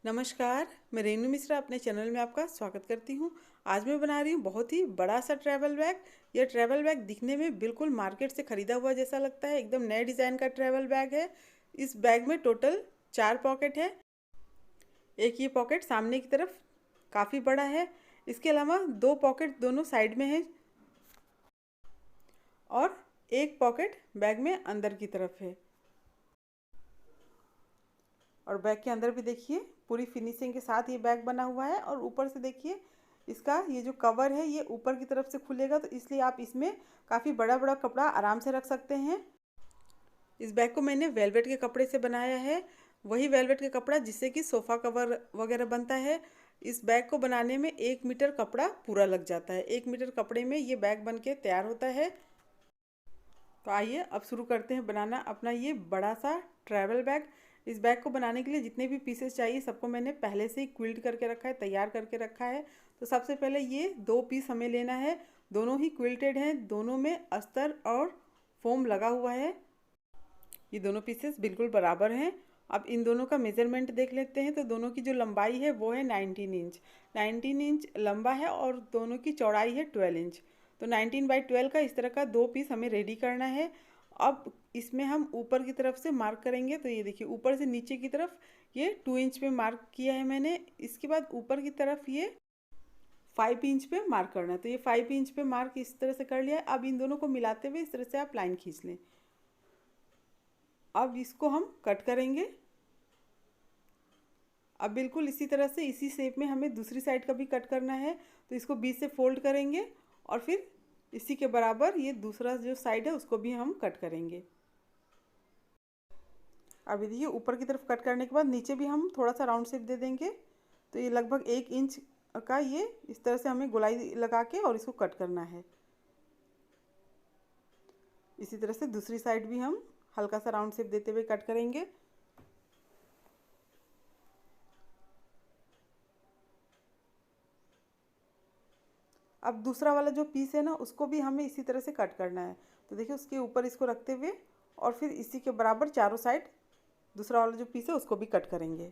नमस्कार, मैं रेनू मिश्रा अपने चैनल में आपका स्वागत करती हूँ। आज मैं बना रही हूँ बहुत ही बड़ा सा ट्रैवल बैग। यह ट्रैवल बैग दिखने में बिल्कुल मार्केट से ख़रीदा हुआ जैसा लगता है। एकदम नए डिज़ाइन का ट्रैवल बैग है। इस बैग में टोटल 4 पॉकेट है। एक ये पॉकेट सामने की तरफ काफ़ी बड़ा है। इसके अलावा 2 पॉकेट दोनों साइड में है और एक पॉकेट बैग में अंदर की तरफ है। और बैग के अंदर भी देखिए पूरी फिनिशिंग के साथ ये बैग बना हुआ है। और ऊपर से देखिए इसका ये जो कवर है ये ऊपर की तरफ से खुलेगा, तो इसलिए आप इसमें काफ़ी बड़ा बड़ा कपड़ा आराम से रख सकते हैं। इस बैग को मैंने वेलवेट के कपड़े से बनाया है, वही वेलवेट का कपड़ा जिससे कि सोफ़ा कवर वगैरह बनता है। इस बैग को बनाने में 1 मीटर कपड़ा पूरा लग जाता है। 1 मीटर कपड़े में ये बैग बन के तैयार होता है। तो आइए अब शुरू करते हैं बनाना अपना ये बड़ा सा ट्रैवल बैग। इस बैग को बनाने के लिए जितने भी पीसेस चाहिए सबको मैंने पहले से ही क्विल्ट करके रखा है, तैयार करके रखा है। तो सबसे पहले ये 2 पीस हमें लेना है। दोनों ही क्विल्टेड हैं, दोनों में अस्तर और फोम लगा हुआ है। ये दोनों पीसेस बिल्कुल बराबर हैं। अब इन दोनों का मेज़रमेंट देख लेते हैं। तो दोनों की जो लंबाई है वो है 19 इंच। 19 इंच लंबा है और दोनों की चौड़ाई है 12 इंच। तो 19/12 का इस तरह का 2 पीस हमें रेडी करना है। अब इसमें हम ऊपर की तरफ से मार्क करेंगे। तो ये देखिए ऊपर से नीचे की तरफ ये 2 इंच पे मार्क किया है मैंने। इसके बाद ऊपर की तरफ ये 5 इंच पे मार्क करना है। तो ये 5 इंच पे मार्क इस तरह से कर लिया है। अब इन दोनों को मिलाते हुए इस तरह से आप लाइन खींच लें। अब इसको हम कट करेंगे। अब बिल्कुल इसी तरह से इसी शेप में हमें दूसरी साइड का भी कट करना है। तो इसको बीच से फोल्ड करेंगे और फिर इसी के बराबर ये दूसरा जो साइड है उसको भी हम कट करेंगे। अब देखिए ऊपर की तरफ कट करने के बाद नीचे भी हम थोड़ा सा राउंड शेप दे देंगे। तो ये लगभग 1 इंच का ये इस तरह से हमें गोलाई लगा के और इसको कट करना है। इसी तरह से दूसरी साइड भी हम हल्का सा राउंड शेप देते हुए कट करेंगे। अब दूसरा वाला जो पीस है ना उसको भी हमें इसी तरह से कट करना है। तो देखिए उसके ऊपर इसको रखते हुए और फिर इसी के बराबर चारों साइड दूसरा वाला जो पीस है उसको भी कट करेंगे।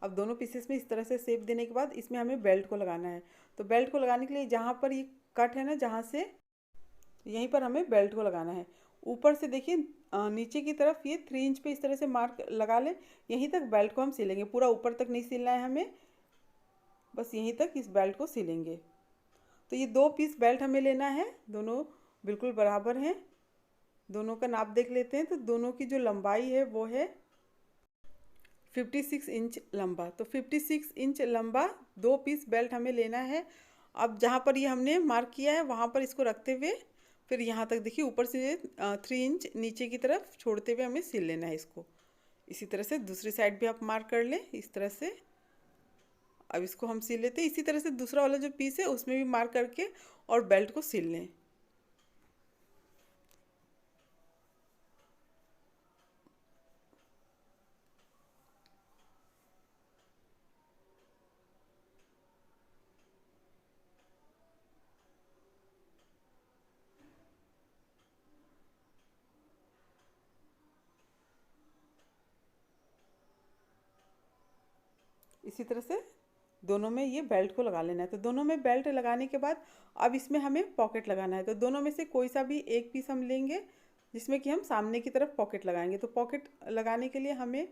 अब दोनों पीसेस में इस तरह से शेप देने के बाद इसमें हमें बेल्ट को लगाना है। तो बेल्ट को लगाने के लिए जहाँ पर ये कट है ना, जहाँ से यहीं पर हमें बेल्ट को लगाना है। ऊपर से देखिए नीचे की तरफ ये 3 इंच पे इस तरह से मार्क लगा लें। यहीं तक बेल्ट को हम सिलेंगे, पूरा ऊपर तक नहीं सिलना है हमें, बस यहीं तक इस बेल्ट को सिलेंगे। तो ये 2 पीस बेल्ट हमें लेना है, दोनों बिल्कुल बराबर हैं। दोनों का नाप देख लेते हैं। तो दोनों की जो लंबाई है वो है 56 इंच लंबा। तो 56 इंच लंबा 2 पीस बेल्ट हमें लेना है। अब जहाँ पर ये हमने मार्क किया है वहाँ पर इसको रखते हुए फिर यहाँ तक देखिए ऊपर से 3 इंच नीचे की तरफ छोड़ते हुए हमें सिल लेना है इसको। इसी तरह से दूसरी साइड भी आप मार्क कर लें इस तरह से। अब इसको हम सिल लेते हैं। इसी तरह से दूसरा वाला जो पीस है उसमें भी मार्क करके और बेल्ट को सिल लें। इसी तरह से दोनों में ये बेल्ट को लगा लेना है। तो दोनों में बेल्ट लगाने के बाद अब इसमें हमें पॉकेट लगाना है। तो दोनों में से कोई सा भी एक पीस हम लेंगे जिसमें कि हम सामने की तरफ पॉकेट लगाएंगे। तो पॉकेट लगाने के लिए हमें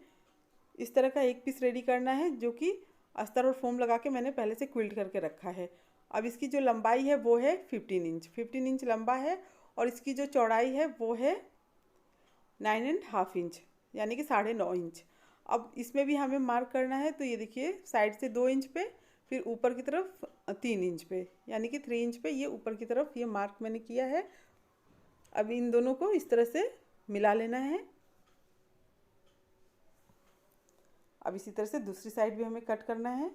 इस तरह का एक पीस रेडी करना है जो कि अस्तर और फोम लगा के मैंने पहले से क्विल्ट करके रखा है। अब इसकी जो लंबाई है वो है 15 इंच। 15 इंच लंबा है और इसकी जो चौड़ाई है वो है 9.5 इंच, यानी कि 9.5 इंच। अब इसमें भी हमें मार्क करना है। तो ये देखिए साइड से 2 इंच पे, फिर ऊपर की तरफ 3 इंच पे, यानी कि 3 इंच पे ये ऊपर की तरफ ये मार्क मैंने किया है। अब इन दोनों को इस तरह से मिला लेना है। अब इसी तरह से दूसरी साइड भी हमें कट करना है।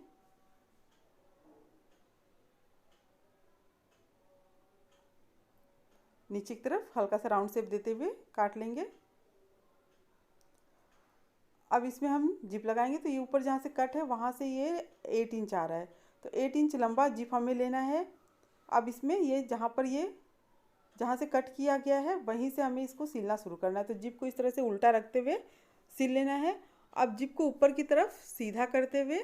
नीचे की तरफ हल्का सा राउंड शेप देते हुए काट लेंगे। अब इसमें हम जिप लगाएंगे। तो ये ऊपर जहाँ से कट है वहाँ से ये 8 इंच आ रहा है। तो 8 इंच लंबा जिप हमें लेना है। अब इसमें ये जहाँ पर ये जहाँ से कट किया गया है वहीं से हमें इसको सिलना शुरू करना है। तो जिप को इस तरह से उल्टा रखते हुए सिल लेना है। अब जिप को ऊपर की तरफ सीधा करते हुए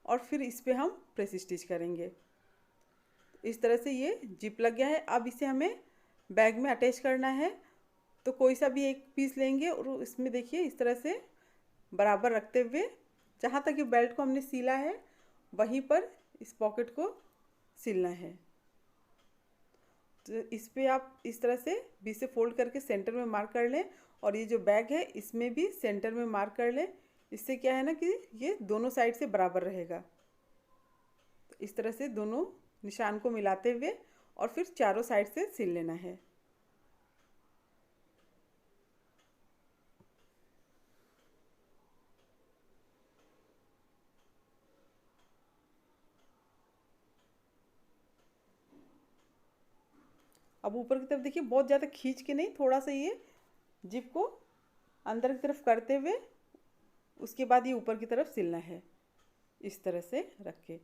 और फिर इस पर हम प्रेस स्टिच करेंगे। इस तरह से ये जिप लग गया है। अब इसे हमें बैग में अटैच करना है। तो कोई सा भी एक पीस लेंगे और इसमें देखिए इस तरह से बराबर रखते हुए जहाँ तक ये बेल्ट को हमने सिला है वहीं पर इस पॉकेट को सिलना है। तो इस पे आप इस तरह से बीच से फोल्ड करके सेंटर में मार्क कर लें और ये जो बैग है इसमें भी सेंटर में मार्क कर लें। इससे क्या है ना कि ये दोनों साइड से बराबर रहेगा। तो इस तरह से दोनों निशान को मिलाते हुए और फिर चारों साइड से सिल लेना है। अब ऊपर की तरफ देखिए बहुत ज़्यादा खींच के नहीं, थोड़ा सा ये जिप को अंदर की तरफ करते हुए उसके बाद ये ऊपर की तरफ सिलना है इस तरह से रख के।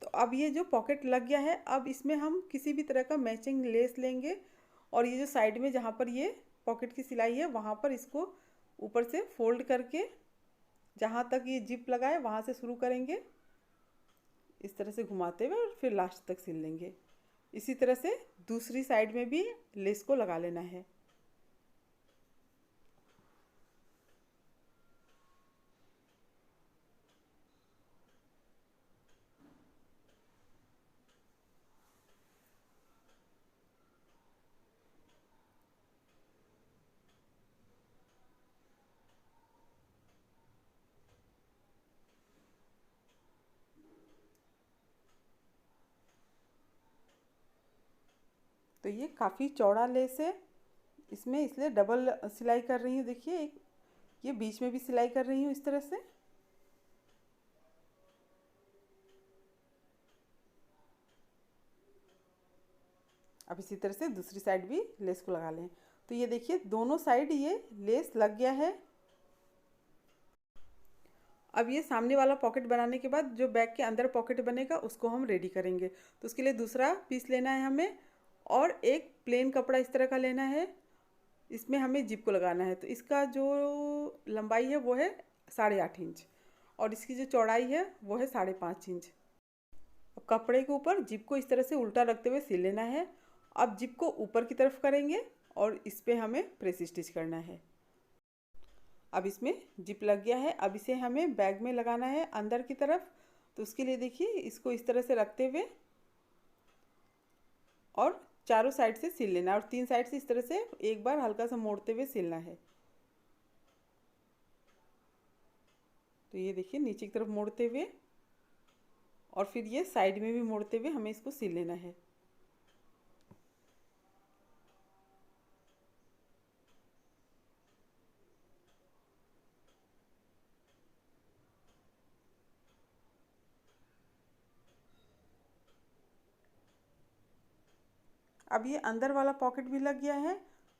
तो अब ये जो पॉकेट लग गया है, अब इसमें हम किसी भी तरह का मैचिंग लेस लेंगे और ये जो साइड में जहाँ पर ये पॉकेट की सिलाई है वहाँ पर इसको ऊपर से फोल्ड करके जहाँ तक ये जिप लगा है वहाँ से शुरू करेंगे, इस तरह से घुमाते हुए और फिर लास्ट तक सिल लेंगे। इसी तरह से दूसरी साइड में भी लेस को लगा लेना है। तो ये काफ़ी चौड़ा लेस है इसमें, इसलिए डबल सिलाई कर रही हूँ। देखिए एक ये बीच में भी सिलाई कर रही हूँ इस तरह से। अब इसी तरह से दूसरी साइड भी लेस को लगा लें। तो ये देखिए दोनों साइड ये लेस लग गया है। अब ये सामने वाला पॉकेट बनाने के बाद जो बैग के अंदर पॉकेट बनेगा उसको हम रेडी करेंगे। तो उसके लिए दूसरा पीस लेना है हमें और एक प्लेन कपड़ा इस तरह का लेना है। इसमें हमें जिप को लगाना है। तो इसका जो लंबाई है वो है 8.5 इंच और इसकी जो चौड़ाई है वो है 5.5 इंच। अब कपड़े के ऊपर जिप को इस तरह से उल्टा रखते हुए सिल लेना है। अब जिप को ऊपर की तरफ करेंगे और इस पर हमें प्रेस स्टिच करना है। अब इसमें जिप लग गया है। अब इसे हमें बैग में लगाना है अंदर की तरफ। तो उसके लिए देखिए इसको इस तरह से रखते हुए और चारों साइड से सिल लेना है और 3 साइड से इस तरह से एक बार हल्का सा मोड़ते हुए सिलना है। तो ये देखिए नीचे की तरफ मोड़ते हुए और फिर ये साइड में भी मोड़ते हुए हमें इसको सिल लेना है। अब ये अंदर वाला पॉकेट भी लग गया है।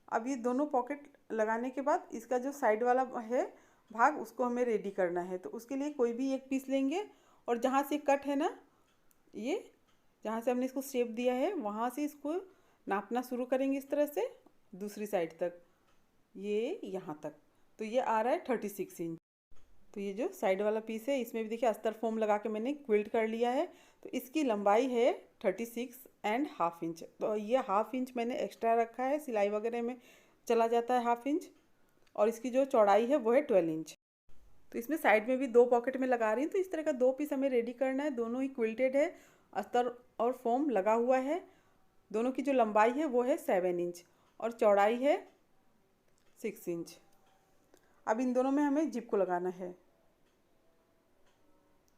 अब ये दोनों पॉकेट लगाने के बाद इसका जो साइड वाला है भाग उसको हमें रेडी करना है। तो उसके लिए कोई भी एक पीस लेंगे और जहाँ से कट है ना, ये जहाँ से हमने इसको शेप दिया है वहाँ से इसको नापना शुरू करेंगे इस तरह से दूसरी साइड तक, ये यहाँ तक। तो ये आ रहा है 36 इंच। तो ये जो साइड वाला पीस है इसमें भी देखिए अस्तर फोम लगा के मैंने क्विल्ट कर लिया है। तो इसकी लंबाई है 36.5 इंच। तो ये हाफ इंच मैंने एक्स्ट्रा रखा है, सिलाई वगैरह में चला जाता है हाफ इंच। और इसकी जो चौड़ाई है वो है 12 इंच। तो इसमें साइड में भी 2 पॉकेट में लगा रही हूँ। तो इस तरह का 2 पीस हमें रेडी करना है। दोनों ही क्विल्टेड है, अस्तर और फोम लगा हुआ है। दोनों की जो लंबाई है वो है 7 इंच और चौड़ाई है 6 इंच। अब इन दोनों में हमें जिप को लगाना है।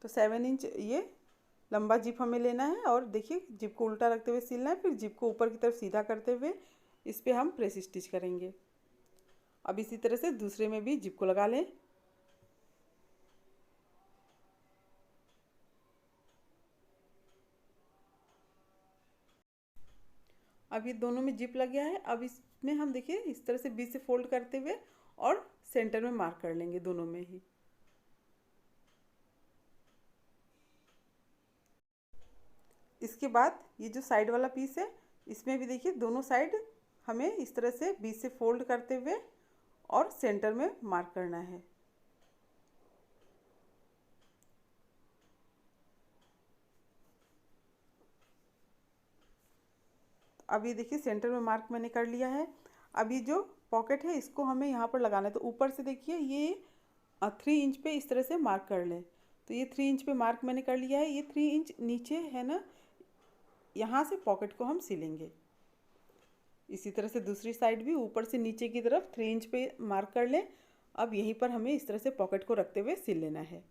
तो 7 इंच ये लंबा जिप हमें लेना है और देखिए जिप को उल्टा रखते हुए सिलना है, फिर जिप को ऊपर की तरफ सीधा करते हुए इस पर हम प्रेस स्टिच करेंगे। अब इसी तरह से दूसरे में भी जिप को लगा लें। अब ये दोनों में जिप लग गया है। अब इसमें हम देखिए इस तरह से बीच से फोल्ड करते हुए और सेंटर में मार्क कर लेंगे दोनों में ही। इसके इसके बाद ये जो साइड वाला पीस है इसमें भी देखिए दोनों साइड हमें इस तरह से बीच से फोल्ड करते हुए और सेंटर में मार्क करना है। अब ये देखिए सेंटर में मार्क मैंने कर लिया है। अब ये जो पॉकेट है इसको हमें यहाँ पर लगाना है, तो ऊपर से देखिए ये 3 इंच पे इस तरह से मार्क कर लें। तो ये 3 इंच पे मार्क मैंने कर लिया है। ये 3 इंच नीचे है ना, यहाँ से पॉकेट को हम सिलेंगे। इसी तरह से दूसरी साइड भी ऊपर से नीचे की तरफ 3 इंच पे मार्क कर लें। अब यहीं पर हमें इस तरह से पॉकेट को रखते हुए सिल लेना है।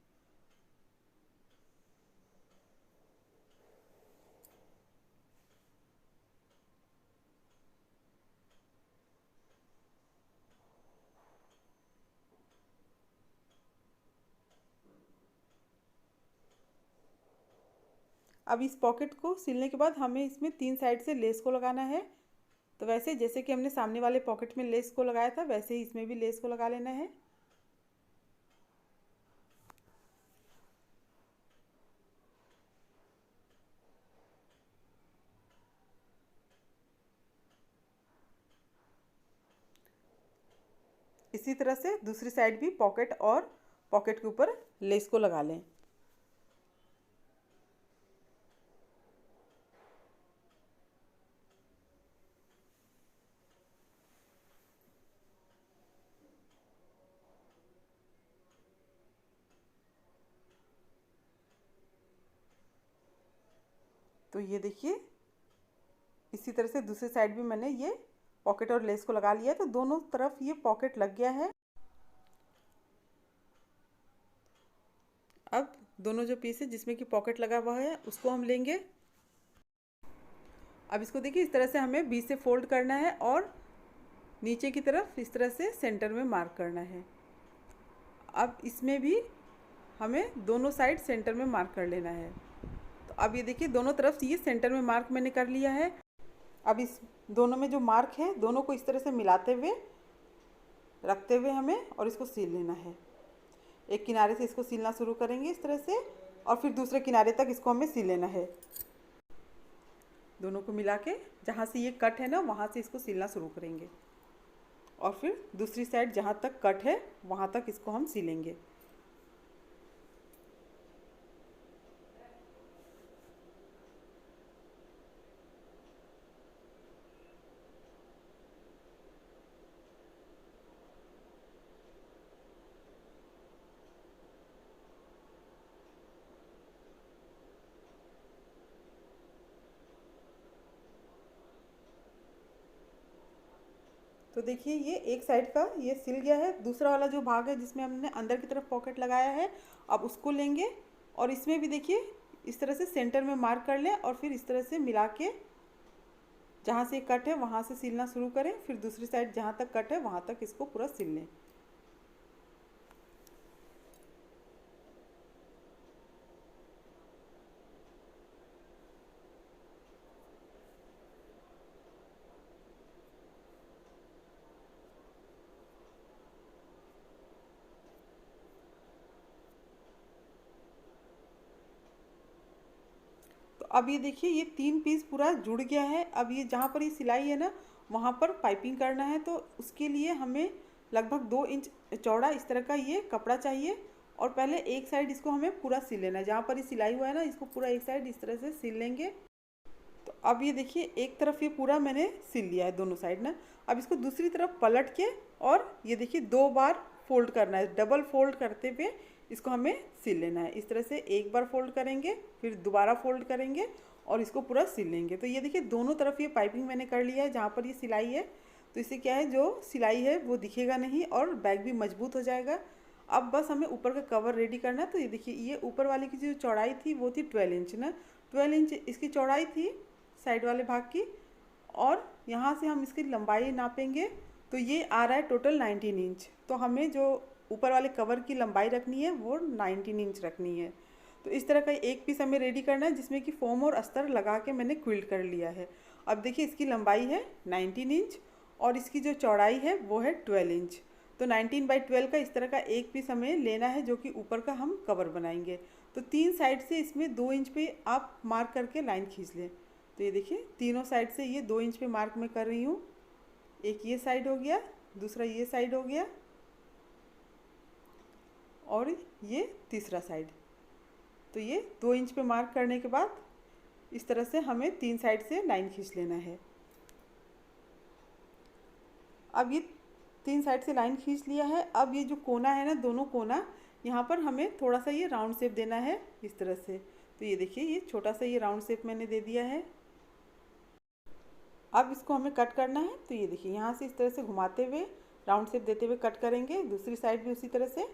अब इस पॉकेट को सिलने के बाद हमें इसमें 3 साइड से लेस को लगाना है। तो वैसे जैसे कि हमने सामने वाले पॉकेट में लेस को लगाया था वैसे ही इसमें भी लेस को लगा लेना है। इसी तरह से दूसरी साइड भी पॉकेट और पॉकेट के ऊपर लेस को लगा लें। तो ये देखिए इसी तरह से दूसरी साइड भी मैंने ये पॉकेट और लेस को लगा लिया है। तो दोनों तरफ ये पॉकेट लग गया है। अब दोनों जो पीस है जिसमें कि पॉकेट लगा हुआ है उसको हम लेंगे। अब इसको देखिए इस तरह से हमें बीच से फोल्ड करना है और नीचे की तरफ इस तरह से सेंटर में मार्क करना है। अब इसमें भी हमें दोनों साइड सेंटर में मार्क कर लेना है। तो अब ये देखिए दोनों तरफ ये सेंटर में मार्क मैंने कर लिया है। अब इस दोनों में जो मार्क है दोनों को इस तरह से मिलाते हुए रखते हुए हमें और इसको सील लेना है। एक किनारे से इसको सीलना शुरू करेंगे इस तरह से और फिर दूसरे किनारे तक इसको हमें सील लेना है। दोनों को मिला के जहाँ से ये कट है ना वहाँ से इसको सीलना शुरू करेंगे और फिर दूसरी साइड जहाँ तक कट है वहाँ तक इसको हम सीलेंगे। तो देखिए ये एक साइड का ये सिल गया है। दूसरा वाला जो भाग है जिसमें हमने अंदर की तरफ पॉकेट लगाया है अब उसको लेंगे और इसमें भी देखिए इस तरह से सेंटर में मार्क कर लें और फिर इस तरह से मिला के जहाँ से कट है वहाँ से सिलना शुरू करें। फिर दूसरी साइड जहाँ तक कट है वहाँ तक इसको पूरा सिल लें। अब ये देखिए ये 3 पीस पूरा जुड़ गया है। अब ये जहाँ पर ये सिलाई है ना वहाँ पर पाइपिंग करना है। तो उसके लिए हमें लगभग 2 इंच चौड़ा इस तरह का ये कपड़ा चाहिए और पहले एक साइड इसको हमें पूरा सिल लेना है। जहाँ पर ये सिलाई हुआ है ना इसको पूरा एक साइड इस तरह से सिल लेंगे। तो अब ये देखिए एक तरफ ये पूरा मैंने सिल लिया है दोनों साइड ना। अब इसको दूसरी तरफ पलट के और ये देखिए 2 बार फोल्ड करना है। डबल फोल्ड करते हुए इसको हमें सिल लेना है। इस तरह से एक बार फोल्ड करेंगे फिर दोबारा फोल्ड करेंगे और इसको पूरा सिल लेंगे। तो ये देखिए दोनों तरफ ये पाइपिंग मैंने कर लिया है जहाँ पर ये सिलाई है। तो इससे क्या है जो सिलाई है वो दिखेगा नहीं और बैग भी मजबूत हो जाएगा। अब बस हमें ऊपर का कवर रेडी करना है। तो ये देखिए ये ऊपर वाले की जो चौड़ाई थी वो थी 12 इंच ना, 12 इंच इसकी चौड़ाई थी साइड वाले भाग की और यहाँ से हम इसकी लंबाई नापेंगे। तो ये आ रहा है टोटल 19 इंच। तो हमें जो ऊपर वाले कवर की लंबाई रखनी है वो 19 इंच रखनी है। तो इस तरह का एक पीस हमें रेडी करना है जिसमें कि फोम और अस्तर लगा के मैंने क्विल्ट कर लिया है। अब देखिए इसकी लंबाई है 19 इंच और इसकी जो चौड़ाई है वो है 12 इंच। तो 19 बाई 12 का इस तरह का एक पीस हमें लेना है जो कि ऊपर का हम कवर बनाएंगे। तो 3 साइड से इसमें 2 इंच पे आप मार्क करके लाइन खींच लें। तो ये देखिए तीनों साइड से ये 2 इंच पे मार्क मैं कर रही हूँ। एक ये साइड हो गया, दूसरा ये साइड हो गया और ये तीसरा साइड। तो ये 2 इंच पे मार्क करने के बाद इस तरह से हमें 3 साइड से लाइन खींच लेना है। अब ये 3 साइड से लाइन खींच लिया है। अब ये जो कोना है ना, दोनों कोना, यहाँ पर हमें थोड़ा सा ये राउंड शेप देना है इस तरह से। तो ये देखिए ये छोटा सा ये राउंड शेप मैंने दे दिया है। अब इसको हमें कट करना है। तो ये देखिए यहाँ से इस तरह से घुमाते हुए राउंड शेप देते हुए कट करेंगे, दूसरी साइड भी उसी तरह से।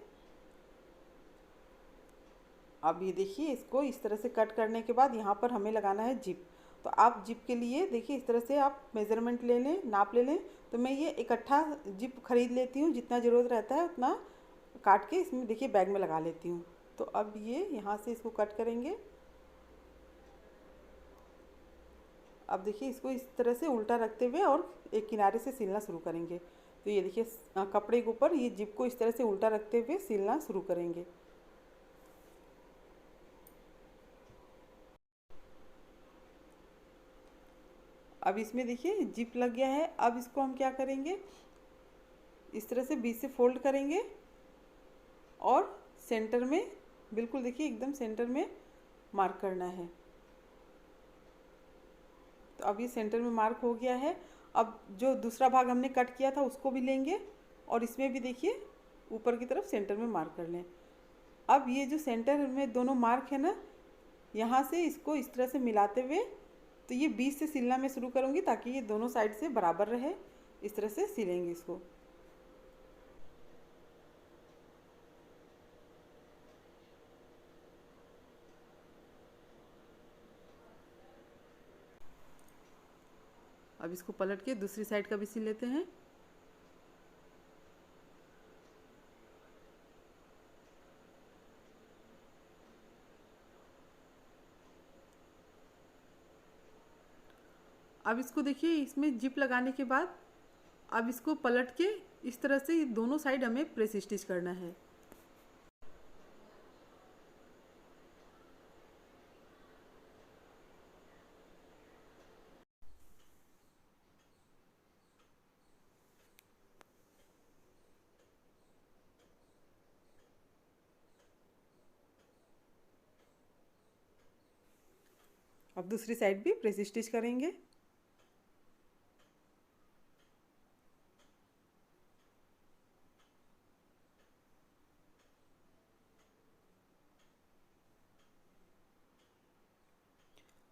अब ये देखिए इसको इस तरह से कट करने के बाद यहाँ पर हमें लगाना है जिप। तो आप जिप के लिए देखिए इस तरह से आप मेज़रमेंट ले लें, नाप ले लें। तो मैं ये इकट्ठा जिप खरीद लेती हूँ, जितना ज़रूरत रहता है उतना काट के इसमें देखिए बैग में लगा लेती हूँ। तो अब ये यहाँ से इसको कट करेंगे। अब देखिए इसको इस तरह से उल्टा रखते हुए और एक किनारे से सिलना शुरू करेंगे। तो ये देखिए कपड़े के ऊपर ये जिप को इस तरह से उल्टा रखते हुए सिलना शुरू करेंगे। अब इसमें देखिए जिप लग गया है। अब इसको हम क्या करेंगे, इस तरह से बीच से फोल्ड करेंगे और सेंटर में बिल्कुल देखिए एकदम सेंटर में मार्क करना है। तो अब ये सेंटर में मार्क हो गया है। अब जो दूसरा भाग हमने कट किया था उसको भी लेंगे और इसमें भी देखिए ऊपर की तरफ सेंटर में मार्क कर लें। अब ये जो सेंटर में दोनों मार्क है ना, यहाँ से इसको इस तरह से मिलाते हुए, तो ये बीच से सिलना मैं शुरू करूँगी ताकि ये दोनों साइड से बराबर रहे। इस तरह से सिलेंगे इसको। अब इसको पलट के दूसरी साइड का भी सिल लेते हैं। अब इसको देखिए इसमें जिप लगाने के बाद अब इसको पलट के इस तरह से दोनों साइड हमें प्रेस स्टिच करना है। अब दूसरी साइड भी प्रेस स्टिच करेंगे।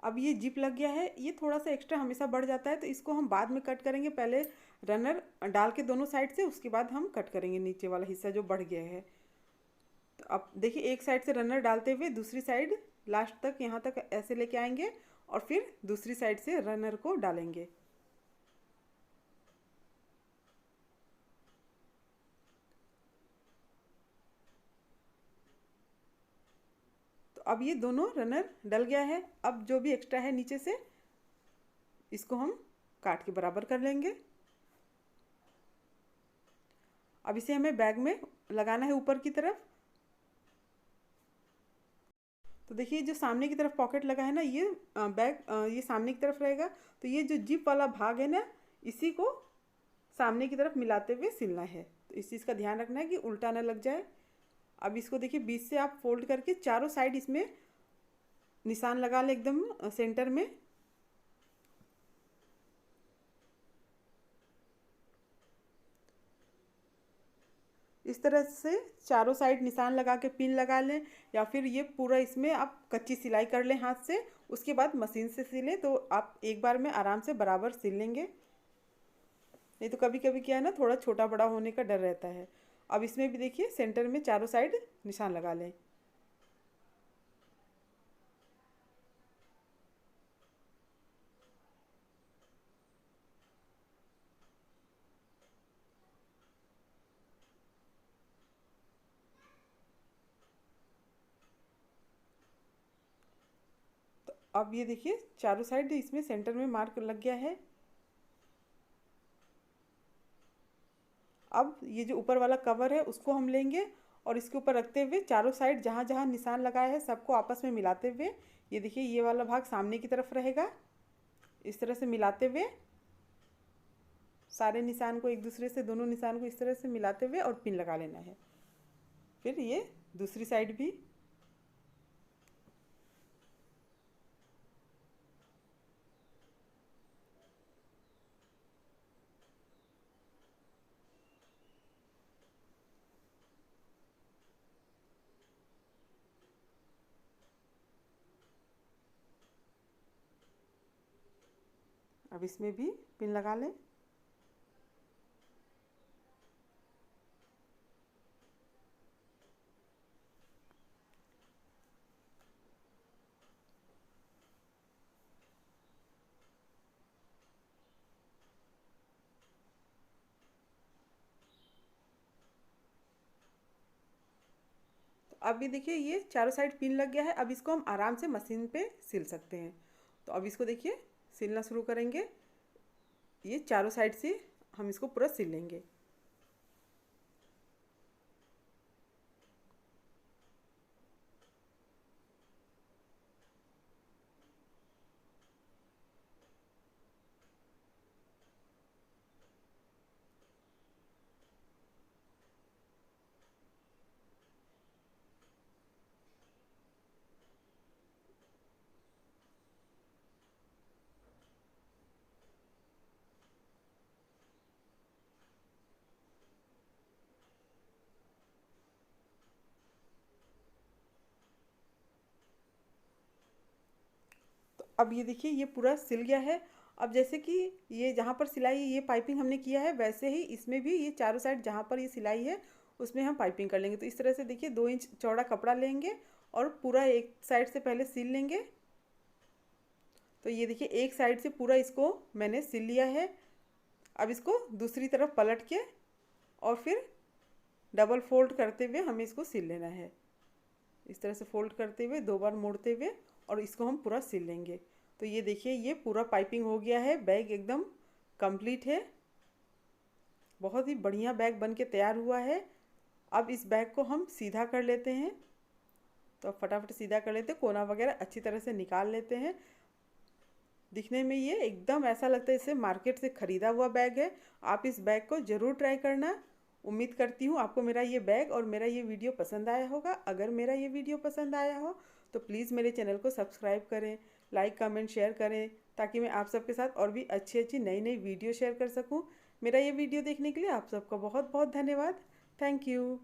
अब ये जिप लग गया है, ये थोड़ा सा एक्स्ट्रा हमेशा बढ़ जाता है तो इसको हम बाद में कट करेंगे। पहले रनर डाल के दोनों साइड से, उसके बाद हम कट करेंगे नीचे वाला हिस्सा जो बढ़ गया है। तो अब देखिए एक साइड से रनर डालते हुए दूसरी साइड लास्ट तक यहाँ तक ऐसे लेके आएंगे और फिर दूसरी साइड से रनर को डालेंगे। तो अब ये दोनों रनर डल गया है। अब जो भी एक्स्ट्रा है नीचे से इसको हम काट के बराबर कर लेंगे। अब इसे हमें बैग में लगाना है ऊपर की तरफ। तो देखिए जो सामने की तरफ पॉकेट लगा है ना, ये बैग ये सामने की तरफ रहेगा। तो ये जो जिप वाला भाग है ना, इसी को सामने की तरफ मिलाते हुए सिलना है। तो इस चीज़ का ध्यान रखना है कि उल्टा ना लग जाए। अब इसको देखिए बीच से आप फोल्ड करके चारों साइड इसमें निशान लगा लें एकदम सेंटर में। इस तरह से चारों साइड निशान लगा के पिन लगा लें, या फिर ये पूरा इसमें आप कच्ची सिलाई कर लें हाथ से, उसके बाद मशीन से सिलें तो आप एक बार में आराम से बराबर सिल लेंगे। नहीं तो कभी कभी क्या है ना, थोड़ा छोटा बड़ा होने का डर रहता है। अब इसमें भी देखिए सेंटर में चारों साइड निशान लगा लें। तो अब ये देखिए चारों साइड इसमें सेंटर में मार्क लग गया है। अब ये जो ऊपर वाला कवर है उसको हम लेंगे और इसके ऊपर रखते हुए चारों साइड जहाँ जहाँ निशान लगाया है सबको आपस में मिलाते हुए, ये देखिए ये वाला भाग सामने की तरफ रहेगा, इस तरह से मिलाते हुए सारे निशान को एक दूसरे से, दोनों निशान को इस तरह से मिलाते हुए और पिन लगा लेना है। फिर ये दूसरी साइड भी अब इसमें भी पिन लगा लें। अब ये देखिए ये चारों साइड पिन लग गया है। अब इसको हम आराम से मशीन पे सिल सकते हैं। तो अब इसको देखिए सिलना शुरू करेंगे। ये चारों साइड से हम इसको पूरा सिल लेंगे। अब ये देखिए ये पूरा सिल गया है। अब जैसे कि ये जहाँ पर सिलाई ये पाइपिंग हमने किया है, वैसे ही इसमें भी ये चारों साइड जहाँ पर ये सिलाई है उसमें हम पाइपिंग कर लेंगे। तो इस तरह से देखिए 2 इंच चौड़ा कपड़ा लेंगे और पूरा एक साइड से पहले सिल लेंगे। तो ये देखिए एक साइड से पूरा इसको मैंने सिल लिया है। अब इसको दूसरी तरफ पलट के और फिर डबल फोल्ड करते हुए हमें इसको सिल लेना है। इस तरह से फोल्ड करते हुए 2 बार मोड़ते हुए और इसको हम पूरा सिल लेंगे। तो ये देखिए ये पूरा पाइपिंग हो गया है। बैग एकदम कंप्लीट है। बहुत ही बढ़िया बैग बन के तैयार हुआ है। अब इस बैग को हम सीधा कर लेते हैं। तो फटाफट सीधा कर लेते हैं, कोना वगैरह अच्छी तरह से निकाल लेते हैं। दिखने में ये एकदम ऐसा लगता है जैसे मार्केट से ख़रीदा हुआ बैग है। आप इस बैग को ज़रूर ट्राई करना। उम्मीद करती हूँ आपको मेरा ये बैग और मेरा ये वीडियो पसंद आया होगा। अगर मेरा ये वीडियो पसंद आया हो तो प्लीज़ मेरे चैनल को सब्सक्राइब करें, लाइक कमेंट शेयर करें, ताकि मैं आप सबके साथ और भी अच्छी अच्छी नई नई वीडियो शेयर कर सकूँ। मेरा ये वीडियो देखने के लिए आप सबका बहुत बहुत धन्यवाद। Thank you.